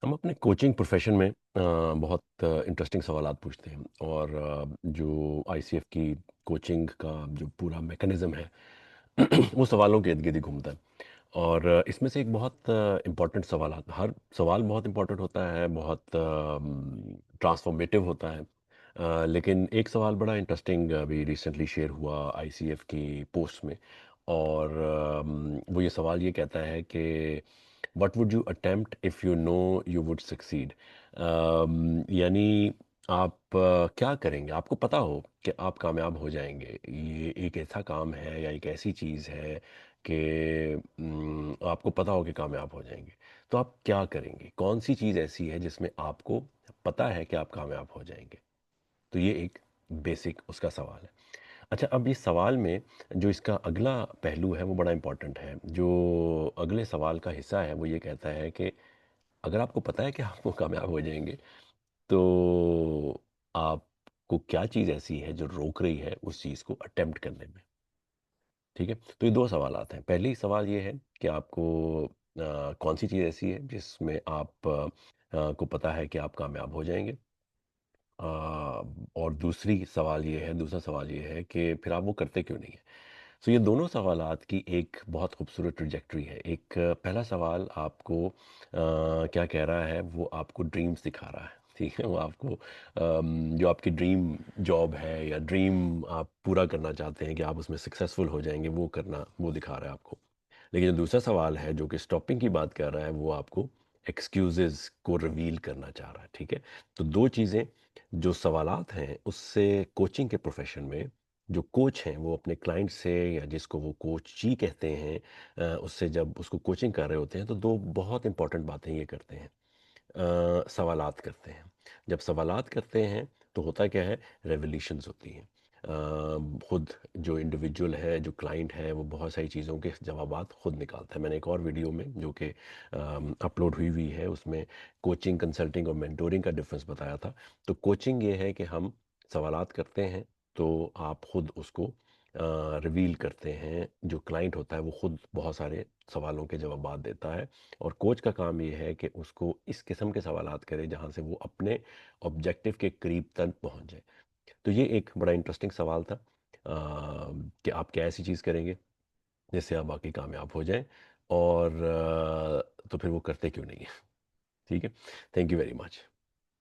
हम अपने coaching profession में बहुत इंटरेस्टिंग सवालात पूछते हैं और जो आईसीएफ की कोचिंग का जो पूरा मैकेनिज्म है वो सवालों के इर्द गिर्द ही घूमता है। और इसमें से एक बहुत इम्पोर्टेंट सवाल आता है। हर सवाल बहुत इम्पोर्टेंट होता है, बहुत ट्रांसफॉर्मेटिव होता है। लेकिन एक सवाल बड़ा इंटरेस्टिंग अभी रिसेंटली शेयर हुआ आईसीएफ की पोस्ट में। और वो ये सवाल ये कहता है कि what would you attempt if you know you would succeed. यानी आप क्या करेंगे, आपको पता हो कि आप कामयाब हो जाएंगे। ये एक ऐसा काम है या एक ऐसी चीज़ है कि आपको पता हो कि कामयाब हो जाएंगे, तो आप क्या करेंगे? कौन सी चीज़ ऐसी है जिसमें आपको पता है कि आप कामयाब हो जाएंगे? तो ये एक बेसिक उसका सवाल है। अच्छा, अब इस सवाल में जो इसका अगला पहलू है वो बड़ा इम्पोर्टेंट है। जो अगले सवाल का हिस्सा है वो ये कहता है कि अगर आपको पता है कि आप वो कामयाब हो जाएंगे, तो आपको क्या चीज़ ऐसी है जो रोक रही है उस चीज़ को अटेम्प्ट करने में? ठीक है, तो ये दो सवाल आते हैं। पहली सवाल ये है कि आपको कौन सी चीज़ ऐसी है जिसमें आप को पता है कि आप कामयाब हो जाएंगे। अ, और दूसरा सवाल ये है कि फिर आप वो करते क्यों नहीं है। सो ये दोनों सवालात की एक बहुत खूबसूरत ट्रजेक्टरी है। एक पहला सवाल आपको क्या कह रहा है, वो आपको ड्रीम्स दिखा रहा है। ठीक है, वो आपको जो आपकी ड्रीम जॉब है या ड्रीम आप पूरा करना चाहते हैं कि आप उसमें सक्सेसफुल हो जाएंगे, वो करना वो दिखा रहा है आपको। लेकिन जो दूसरा सवाल है जो कि स्टॉपिंग की बात कर रहा है, वो आपको एक्सक्यूजेस को रिवील करना चाह रहा है। ठीक है, तो दो चीज़ें जो सवालात हैं उससे कोचिंग के प्रोफेशन में जो कोच हैं वो अपने क्लाइंट से या जिसको वो कोच जी कहते हैं, उससे जब उसको कोचिंग कर रहे होते हैं तो दो बहुत इंपॉर्टेंट बातें ये करते हैं। सवालात करते हैं। जब सवालात करते हैं तो होता क्या है, रेवोल्यूशंस होती हैं। खुद जो इंडिविजुअल है, जो क्लाइंट है, वो बहुत सारी चीज़ों के जवाबात खुद निकालता है। मैंने एक और वीडियो में जो कि अपलोड हुई है उसमें कोचिंग, कंसल्टिंग और मेंटोरिंग का डिफरेंस बताया था। तो कोचिंग ये है कि हम सवालात करते हैं तो आप खुद उसको रिवील करते हैं। जो क्लाइंट होता है वो खुद बहुत सारे सवालों के जवाबात देता है, और कोच का काम ये है कि उसको इस किस्म के सवालात करे जहाँ से वो अपने ऑब्जेक्टिव के करीब तक पहुँच जाए। तो ये एक बड़ा इंटरेस्टिंग सवाल था कि आप क्या ऐसी चीज़ करेंगे जिससे आप बाकी कामयाब हो जाएं, और तो फिर वो करते क्यों नहीं है। ठीक है, थैंक यू वेरी मच।